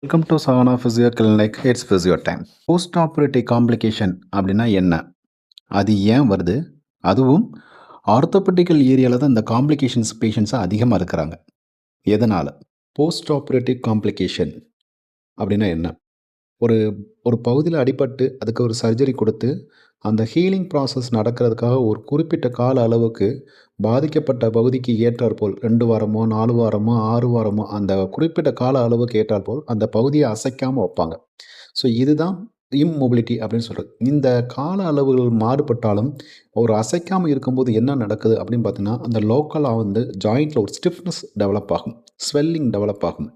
Welcome to Savannah physio clinic. It's physio time. Post operative complication அப்படின்னா என்ன? அது ஏன் வருது? அதுவும் ஆர்த்தோபெடிக்கல் ஏரியாவில் தான் இந்த காம்ப்ளிகேஷன்ஸ் பேஷண்ட்ஸ் அதிகமாக இருக்கிறாங்க. எதனால்? போஸ்ட் ஆப்ரேட்டிவ் காம்ப்ளிகேஷன் அப்படின்னா என்ன? ஒரு ஒரு பகுதியில் அடிபட்டு அதுக்கு ஒரு சர்ஜரி கொடுத்து அந்த ஹீலிங் ப்ராசஸ் நடக்கிறதுக்காக ஒரு குறிப்பிட்ட கால அளவுக்கு பாதிக்கப்பட்ட பகுதிக்கு ஏற்றாற்போல் 2 வாரமோ 4 வாரமோ 6 வாரமோ அந்த குறிப்பிட்ட கால அளவுக்கு ஏற்றாற்போல் அந்த பகுதியை அசைக்காமல் வைப்பாங்க. ஸோ இதுதான் இம்மொபிலிட்டி அப்படின்னு சொல்கிறது. இந்த கால அளவுகள் மாறுபட்டாலும் ஒரு அசைக்காமல் இருக்கும்போது என்ன நடக்குது அப்படின்னு பார்த்தீங்கன்னா, அந்த லோக்கலாக வந்து ஜாயிண்டில் ஒரு ஸ்டிஃப்னஸ் டெவலப் ஆகும், ஸ்வெல்லிங் டெவலப் ஆகும்,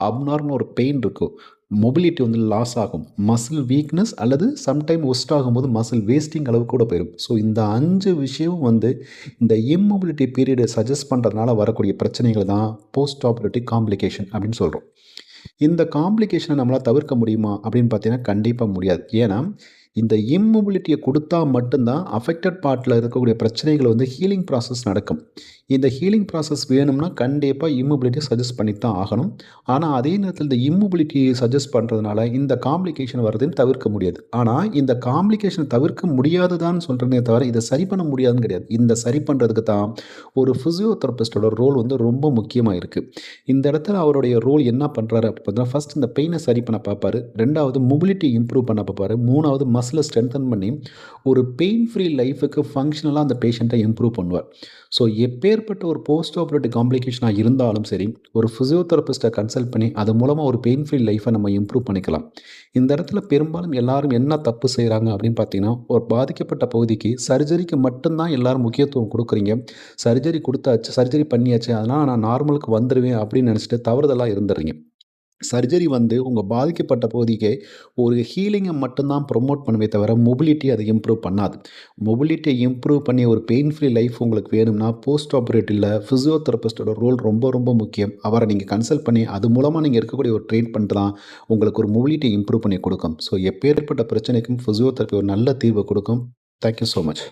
அப்நார்மல் ஒரு பெயின் இருக்கும், மொபிலிட்டி வந்து லாஸ் ஆகும், மசில் வீக்னஸ் அல்லது சம்டைம் ஒஸ்ட் ஆகும்போது மசில் வேஸ்டிங் அளவுக்கு கூட போயிடும். ஸோ இந்த 5 விஷயமும் வந்து இந்த இம்மொபிலிட்டி பீரியடை சஜஸ்ட் பண்ணுறதுனால வரக்கூடிய பிரச்சனைகள் தான் போஸ்ட் ஆப்ரேட்டிவ் காம்ப்ளிகேஷன் அப்படின்னு சொல்கிறோம். இந்த காம்ப்ளிகேஷனை நம்மளால் தவிர்க்க முடியுமா அப்படின்னு பார்த்தீங்கன்னா கண்டிப்பாக முடியாது. ஏன்னா இந்த இம்மொபிலிட்டியை கொடுத்தா மட்டும்தான் அஃபெக்டட் பார்ட்டில் இருக்கக்கூடிய பிரச்சனைகள் வந்து ஹீலிங் ப்ராசஸ் நடக்கும். இந்த ஹீலிங் ப்ராசஸ் வேணும்னா கண்டிப்பாக இம்மொபிலிட்டி சஜஸ்ட் பண்ணி தான் ஆகணும். ஆனால் அதே நேரத்தில் இந்த இம்மொபிலிட்டி சஜஸ்ட் பண்ணுறதுனால இந்த காம்ப்ளிகேஷன் வர்றதையும் தவிர்க்க முடியாது. ஆனால் இந்த காம்ப்ளிகேஷனை தவிர்க்க முடியாதுதான்னு சொல்கிறதே தவிர இதை சரி பண்ண முடியாதுன்னு கிடையாது. இந்த சரி பண்ணுறதுக்கு தான் ஒரு ஃபிசியோதெரபிஸ்டோட ரோல் வந்து ரொம்ப முக்கியமாக இருக்குது. இந்த இடத்துல அவருடைய ரோல் என்ன பண்ணுறாரு அப்படி பார்த்தீங்கன்னா, ஃபஸ்ட் இந்த பெயினை சரி பண்ண பார்ப்பாரு, 2வது மொபிலிட்டி இம்ப்ரூவ் பண்ண பார்ப்பாரு, 3வது மசிலை ஸ்ட்ரென்தன் பண்ணி ஒரு பெயின் ஃப்ரீ லைஃபுக்கு ஃபங்க்ஷனலாக அந்த பேஷண்ட்டை இம்ப்ரூவ் பண்ணுவார். ஸோ எப்பேற்பட்ட ஒரு போஸ்ட் ஆப்ரேட்டிவ் காம்ப்ளிகேஷனாக இருந்தாலும் சரி, ஒரு ஃபிசியோதெரபிஸ்ட்டை கன்சல்ட் பண்ணி அது மூலமாக ஒரு பெயின் ஃப்ரீ லைஃப்பை நம்ம இம்ப்ரூவ் பண்ணிக்கலாம். இந்த இடத்துல பெரும்பாலும் எல்லாரும் என்ன தப்பு செய்கிறாங்க அப்படின்னு பார்த்தீங்கன்னா, ஒரு பாதிக்கப்பட்ட பகுதிக்கு சர்ஜரிக்கு மட்டும்தான் எல்லாரும் முக்கியத்துவம் கொடுக்குறீங்க. சர்ஜரி கொடுத்தாச்சு, சர்ஜரி பண்ணியாச்சு, அதனால் நான் நார்மலுக்கு வந்துடுவேன் அப்படின்னு நினச்சிட்டு தவறுதலாக இருந்துடுறீங்க. சர்ஜரி வந்து உங்கள் பாதிக்கப்பட்ட பகுதிக்கு ஒரு ஹீலிங்கை மட்டும்தான் ப்ரொமோட் பண்ணுமே தவிர மொபிலிட்டி அதை இம்ப்ரூவ் பண்ணாது. மொபிலிட்டியை இம்ப்ரூவ் பண்ணி ஒரு பெயின் ஃப்ரீ லைஃப் உங்களுக்கு வேணும்னா போஸ்ட் ஆப்ரேட்டிவ்ல ஃபிசியோதெரபிஸ்டோட ரோல் ரொம்ப ரொம்ப முக்கியம். அவரை நீங்கள் கன்சல்ட் பண்ணி அது மூலமாக நீங்கள் இருக்கக்கூடிய ஒரு ட்ரீட்மெண்ட் தான் உங்களுக்கு ஒரு மொபிலிட்டி இம்ப்ரூவ் பண்ணி கொடுக்கும். ஸோ எப்பேற்பட்ட பிரச்சனைக்கும் ஃபிசியோதெரபி ஒரு நல்ல தீர்வை கொடுக்கும். Thank you so much.